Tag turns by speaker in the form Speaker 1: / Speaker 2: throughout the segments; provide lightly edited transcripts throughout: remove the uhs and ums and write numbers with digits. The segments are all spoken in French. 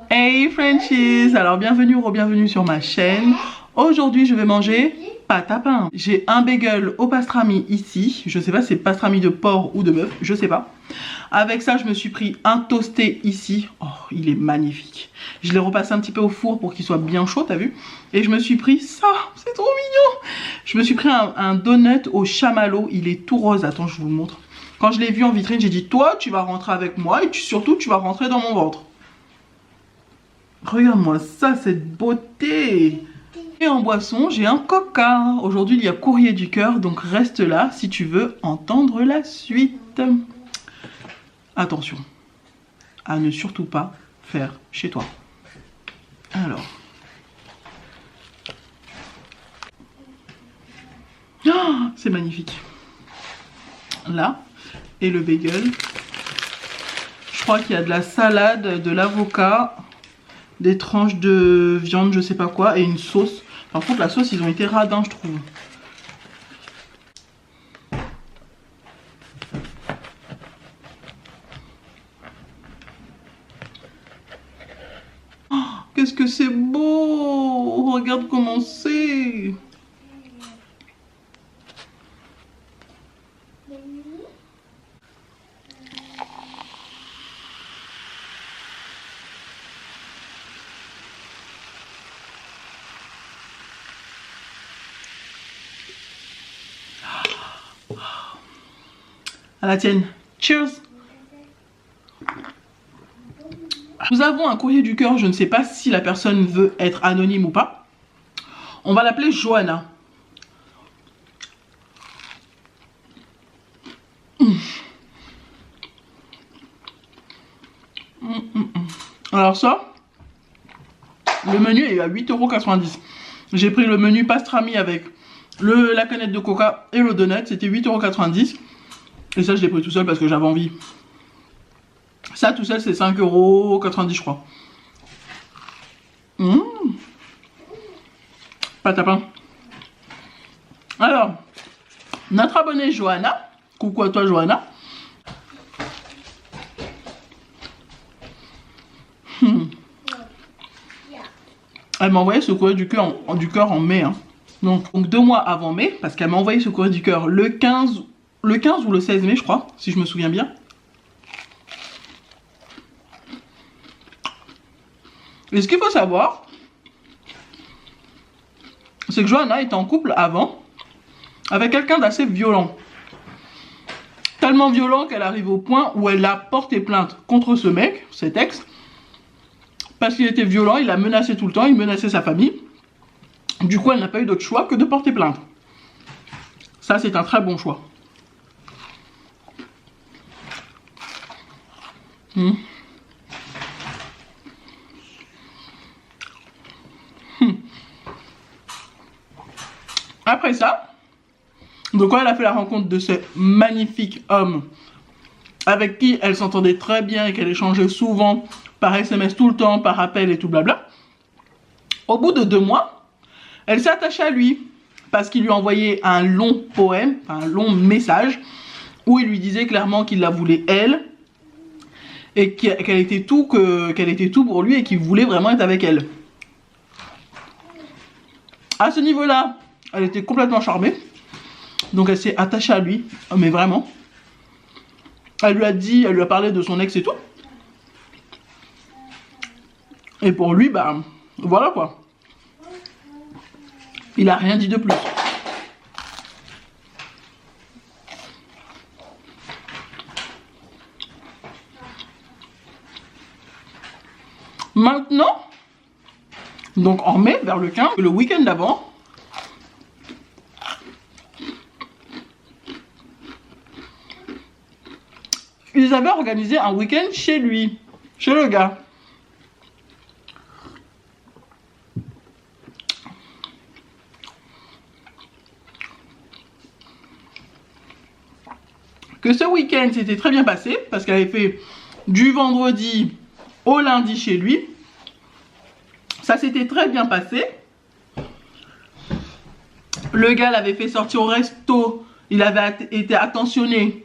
Speaker 1: Hey Frenchies, alors bienvenue ou re-bienvenue sur ma chaîne. Aujourd'hui je vais manger pâte à pain. J'ai un bagel au pastrami ici, je sais pas si c'est pastrami de porc ou de bœuf, je sais pas. Avec ça je me suis pris un toasté ici, oh il est magnifique. Je l'ai repassé un petit peu au four pour qu'il soit bien chaud, t'as vu. Et je me suis pris ça, c'est trop mignon. Je me suis pris un donut au chamallow, il est tout rose, attends je vous le montre. Quand je l'ai vu en vitrine j'ai dit toi tu vas rentrer avec moi et surtout tu vas rentrer dans mon ventre. Regarde-moi ça, cette beauté. Et en boisson, j'ai un coca. Aujourd'hui, il y a courrier du cœur, donc reste là si tu veux entendre la suite. Attention à ne surtout pas faire chez toi. Alors. Oh, c'est magnifique. Là, et le bagel. Je crois qu'il y a de la salade, de l'avocat, des tranches de viande, je sais pas quoi, et une sauce. Par contre, la sauce, ils ont été radins, je trouve. Oh, qu'est-ce que c'est beau! Regarde comment c'est! À la tienne. Cheers. Nous avons un courrier du cœur. Je ne sais pas si la personne veut être anonyme ou pas. On va l'appeler Johanna. Alors ça, le menu est à 8,90 €. J'ai pris le menu pastrami avec la canette de coca et le donut. C'était 8,90 €. Et ça, je l'ai pris tout seul parce que j'avais envie. Ça, tout seul, c'est 5,90 € je crois. Pâte à pain. Alors, notre abonnée Johanna. Coucou à toi, Johanna. Elle m'a envoyé ce courrier du cœur en mai. Hein. Donc 2 mois avant mai, parce qu'elle m'a envoyé ce courrier du cœur le 15 ou le 16 mai, je crois, si je me souviens bien. Et ce qu'il faut savoir, c'est que Johanna était en couple avant avec quelqu'un d'assez violent. Tellement violent qu'elle arrive au point où elle a porté plainte contre ce mec, cet ex, parce qu'il était violent, il l'a menacé tout le temps, il menaçait sa famille. Du coup, elle n'a pas eu d'autre choix que de porter plainte. Ça, c'est un très bon choix. Après ça, donc quand elle a fait la rencontre de ce magnifique homme avec qui elle s'entendait très bien et qu'elle échangeait souvent par SMS tout le temps, par appel et tout blabla, au bout de 2 mois, elle s'est attachée à lui parce qu'il lui a envoyé un long poème, un long message où il lui disait clairement qu'il la voulait elle et qu'elle était tout pour lui et qu'il voulait vraiment être avec elle. À ce niveau-là, elle était complètement charmée. Donc elle s'est attachée à lui, mais vraiment. Elle lui a parlé de son ex et tout. Et pour lui, bah, voilà quoi. Il a rien dit de plus. Maintenant, donc en mai, vers le 15, le week-end d'avant, ils avaient organisé un week-end chez lui, chez le gars. Que ce week-end s'était très bien passé, parce qu'elle avait fait du vendredi au lundi chez lui. Ça s'était très bien passé. Le gars l'avait fait sortir au resto. Il avait été attentionné.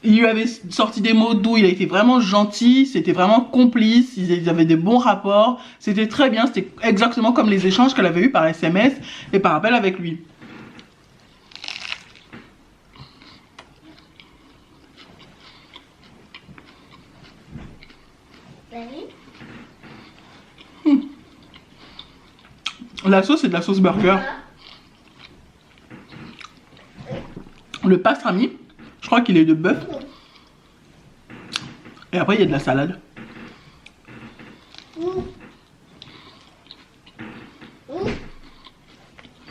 Speaker 1: Il lui avait sorti des mots doux, il a été vraiment gentil, c'était vraiment complice, ils avaient des bons rapports, c'était très bien, c'était exactement comme les échanges qu'elle avait eu par SMS et par appel avec lui. La sauce, c'est de la sauce burger. Le pastrami, je crois qu'il est de bœuf. Et après, il y a de la salade.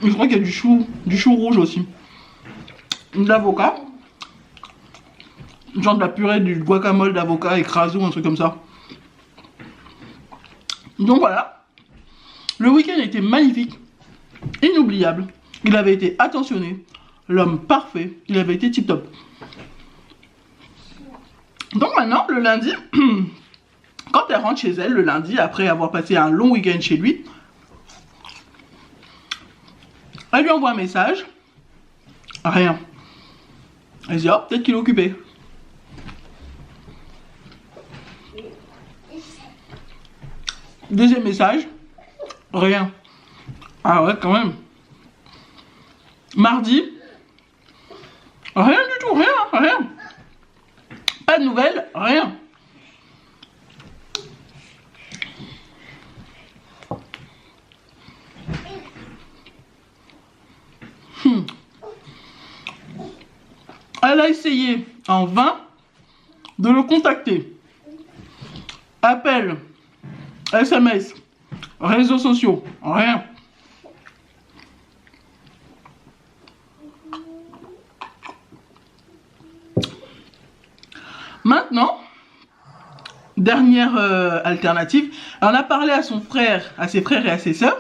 Speaker 1: Et je crois qu'il y a du chou rouge aussi. De l'avocat. Genre de la purée, du guacamole d'avocat écrasé ou un truc comme ça. Donc voilà. Le week-end a été magnifique. Inoubliable. Il avait été attentionné. L'homme parfait. Il avait été tip top. Donc maintenant, le lundi, quand elle rentre chez elle, le lundi, après avoir passé un long week-end chez lui, elle lui envoie un message. Rien. Elle se dit, oh, peut-être qu'il est occupé. Deuxième message. Rien. Ah ouais, quand même. Mardi. Rien du tout, rien. Pas de nouvelles, rien. Elle a essayé en vain de le contacter. Appel, SMS, réseaux sociaux, rien. Maintenant, dernière alternative, on a parlé à son frère, à ses frères et à ses sœurs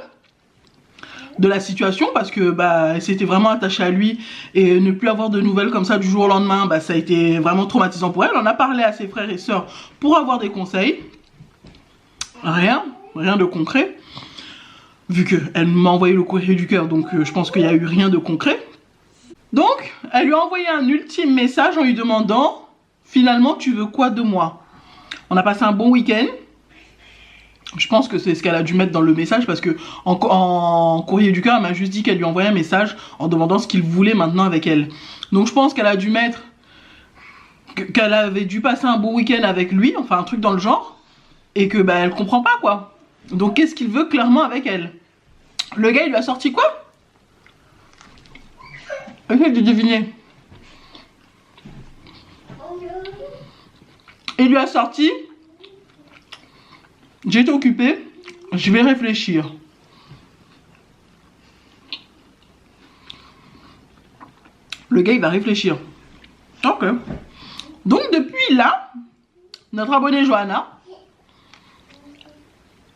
Speaker 1: de la situation parce que elle s'était vraiment attachée à lui et ne plus avoir de nouvelles comme ça du jour au lendemain, ça a été vraiment traumatisant pour elle. On a parlé à ses frères et sœurs pour avoir des conseils. Rien de concret. Vu qu'elle m'a envoyé le courrier du cœur, donc je pense qu'il n'y a eu rien de concret. Donc, elle lui a envoyé un ultime message en lui demandant « Finalement, tu veux quoi de moi ?» On a passé un bon week-end. Je pense que c'est ce qu'elle a dû mettre dans le message parce que en courrier du cœur, elle m'a juste dit qu'elle lui envoyait un message en demandant ce qu'il voulait maintenant avec elle. Donc je pense qu'elle a dû mettre qu'elle avait dû passer un bon week-end avec lui, enfin un truc dans le genre, et que elle comprend pas quoi. Donc qu'est-ce qu'il veut clairement avec elle? Le gars il lui a sorti quoi? Essaye de deviner. Il lui a sorti: j'étais occupé, je vais réfléchir. Le gars il va réfléchir. Ok. Donc depuis là, notre abonnée Johanna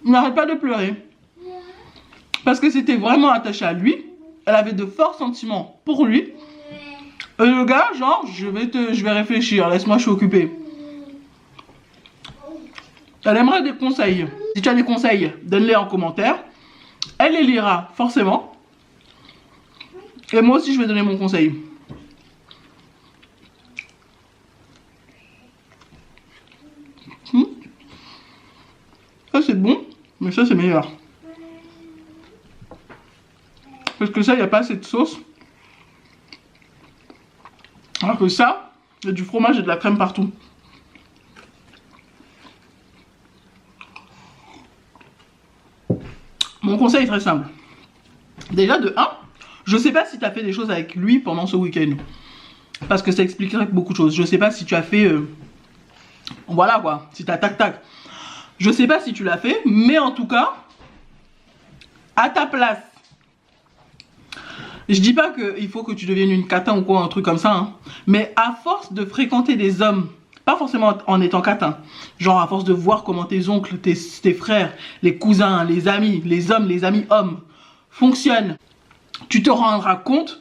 Speaker 1: n'arrête pas de pleurer. Parce que c'était vraiment attaché à lui. Elle avait de forts sentiments pour lui. Et le gars, genre, je vais réfléchir, laisse-moi, je suis occupé. Elle aimerait des conseils. Si tu as des conseils, donne-les en commentaire. Elle les lira forcément. Et moi aussi, je vais donner mon conseil. Ça, c'est bon, mais ça, c'est meilleur. Parce que ça, il n'y a pas assez de sauce. Alors que ça, il y a du fromage et de la crème partout. Mon conseil est très simple. Déjà, de 1, je sais pas si tu as fait des choses avec lui pendant ce week-end. Parce que ça expliquerait beaucoup de choses. Je sais pas si tu as fait... voilà quoi, si tu as tac-tac. Je sais pas si tu l'as fait, mais en tout cas, à ta place. Je dis pas qu'il faut que tu deviennes une catin ou quoi, un truc comme ça. Hein. Mais à force de fréquenter des hommes, pas forcément en étant catin, genre à force de voir comment tes oncles, tes frères, les cousins, les amis, les hommes, les amis hommes fonctionnent, tu te rendras compte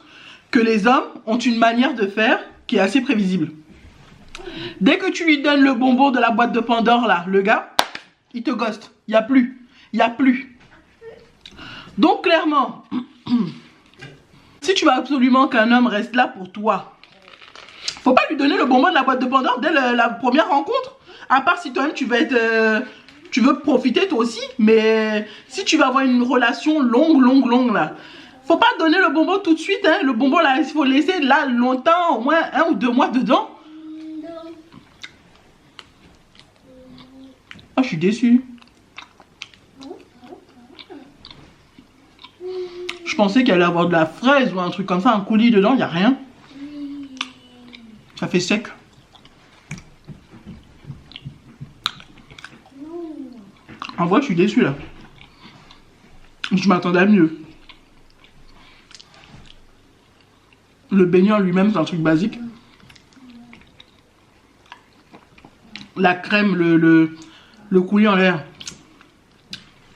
Speaker 1: que les hommes ont une manière de faire qui est assez prévisible. Dès que tu lui donnes le bonbon de la boîte de Pandore là, le gars, il te ghoste. Il n'y a plus. Il n'y a plus. Donc clairement, si tu veux absolument qu'un homme reste là pour toi, Faut pas lui donner le bonbon de la boîte de Pandore dès la première rencontre. À part si toi-même tu veux être... tu veux profiter toi aussi. Mais si tu vas avoir une relation longue là. Faut pas donner le bonbon tout de suite. Hein. Le bonbon là, il faut laisser là longtemps. Au moins 1 ou 2 mois dedans. Ah, je suis déçue. Je pensais qu'il allait avoir de la fraise ou un truc comme ça, un coulis dedans, il n'y a rien. Ça fait sec. En vrai, je suis déçu là. Je m'attendais à mieux. Le beignet en lui-même, c'est un truc basique. La crème, le coulis en l'air.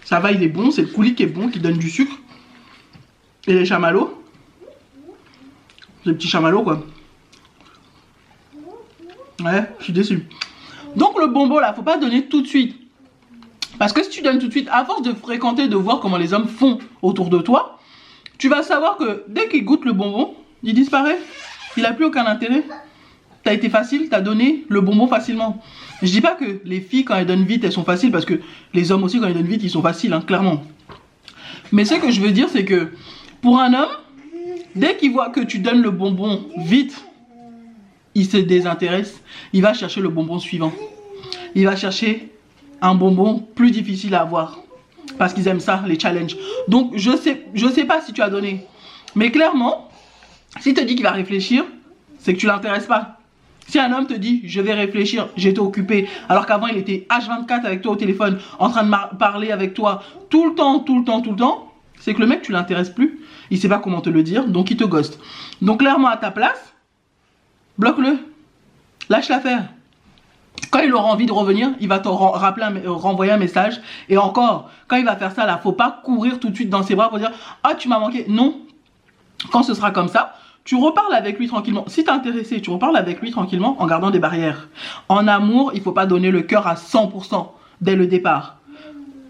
Speaker 1: Ça va, il est bon. C'est le coulis qui est bon, qui donne du sucre. Et les chamallows. Les petits chamallows, quoi. Ouais, je suis déçu. Donc le bonbon, là, faut pas donner tout de suite. Parce que si tu donnes tout de suite, à force de fréquenter, de voir comment les hommes font autour de toi, tu vas savoir que dès qu'ils goûtent le bonbon, il disparaît. Il n'a plus aucun intérêt. T'as été facile, t'as donné le bonbon facilement. Je dis pas que les filles, quand elles donnent vite, elles sont faciles, parce que les hommes aussi, quand ils donnent vite, ils sont faciles, hein, clairement. Mais ce que je veux dire, c'est que pour un homme, dès qu'il voit que tu donnes le bonbon vite, il se désintéresse. Il va chercher le bonbon suivant. Il va chercher un bonbon plus difficile à avoir. Parce qu'ils aiment ça, les challenges. Donc, je sais pas si tu as donné. Mais clairement, s'il te dit qu'il va réfléchir, c'est que tu l'intéresses pas. Si un homme te dit, je vais réfléchir, j'étais occupé, alors qu'avant il était H24 avec toi au téléphone, en train de parler avec toi tout le temps, c'est que le mec, tu l'intéresses plus. Il sait pas comment te le dire, donc il te ghoste. Donc clairement, à ta place, bloque-le. Lâche l'affaire. Quand il aura envie de revenir, il va te renvoyer un message. Et encore, quand il va faire ça, là, faut pas courir tout de suite dans ses bras pour dire « Ah, tu m'as manqué ». Non. Quand ce sera comme ça, tu reparles avec lui tranquillement. Si t'es intéressé, tu reparles avec lui tranquillement en gardant des barrières. En amour, il faut pas donner le cœur à 100% dès le départ.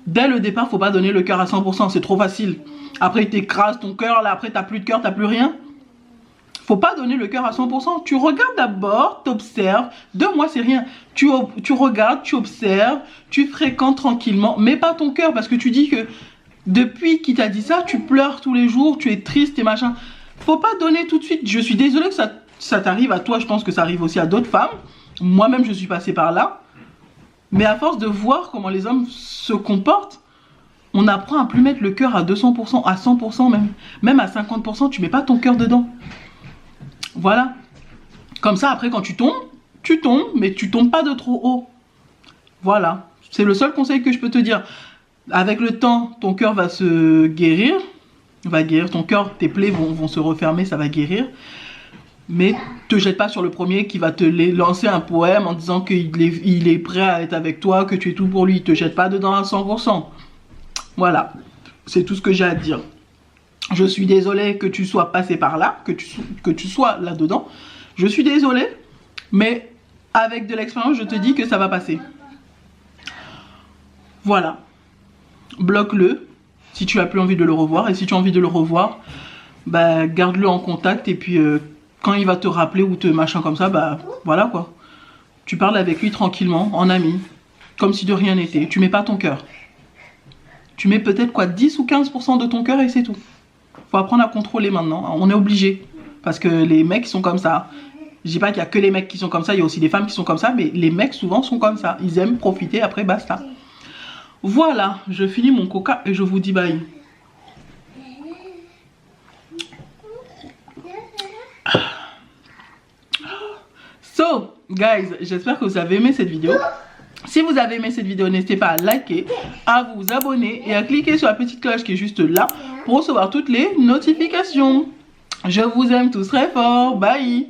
Speaker 1: Dès le départ, faut pas donner le cœur à 100%, c'est trop facile. Après, il t'écrase ton cœur, là, après, t'as plus de cœur, t'as plus rien. Faut pas donner le cœur à 100%. Tu regardes d'abord, t'observes. 2 mois, c'est rien. Tu regardes, tu observes, tu fréquentes tranquillement. Mets pas ton cœur parce que tu dis que depuis qu'il t'a dit ça, tu pleures tous les jours, tu es triste et machin. Faut pas donner tout de suite. Je suis désolée que ça t'arrive à toi. Je pense que ça arrive aussi à d'autres femmes. Moi-même, je suis passée par là. Mais à force de voir comment les hommes se comportent, on apprend à plus mettre le cœur à 200%, à 100% même. Même à 50%, tu mets pas ton cœur dedans. Voilà. Comme ça, après, quand tu tombes, mais tu tombes pas de trop haut. Voilà. C'est le seul conseil que je peux te dire. Avec le temps, ton cœur va se guérir. Va guérir. Ton cœur, tes plaies vont se refermer, ça va guérir. Mais te jette pas sur le premier qui va te lancer un poème en disant qu'il est prêt à être avec toi, que tu es tout pour lui. Te jette pas dedans à 100%. Voilà. C'est tout ce que j'ai à te dire. Je suis désolée que tu sois passé par là, que tu sois là-dedans. Je suis désolée, mais avec de l'expérience, je te dis que ça va passer. Voilà. Bloque-le si tu as plus envie de le revoir. Et si tu as envie de le revoir, bah, garde-le en contact. Et puis, quand il va te rappeler ou te machin comme ça, bah voilà quoi. Tu parles avec lui tranquillement, en ami, comme si de rien n'était. Tu mets pas ton cœur. Tu mets peut-être quoi, 10 ou 15% de ton cœur et c'est tout. Faut apprendre à contrôler maintenant, on est obligé. Parce que les mecs sont comme ça. Je dis pas qu'il y a que les mecs qui sont comme ça, il y a aussi des femmes qui sont comme ça, mais les mecs souvent sont comme ça. Ils aiment profiter, après basta. Voilà, je finis mon coca et je vous dis bye. So, guys, j'espère que vous avez aimé cette vidéo. Si vous avez aimé cette vidéo, n'hésitez pas à liker, à vous abonner et à cliquer sur la petite cloche qui est juste là pour recevoir toutes les notifications. Je vous aime tous très fort. Bye.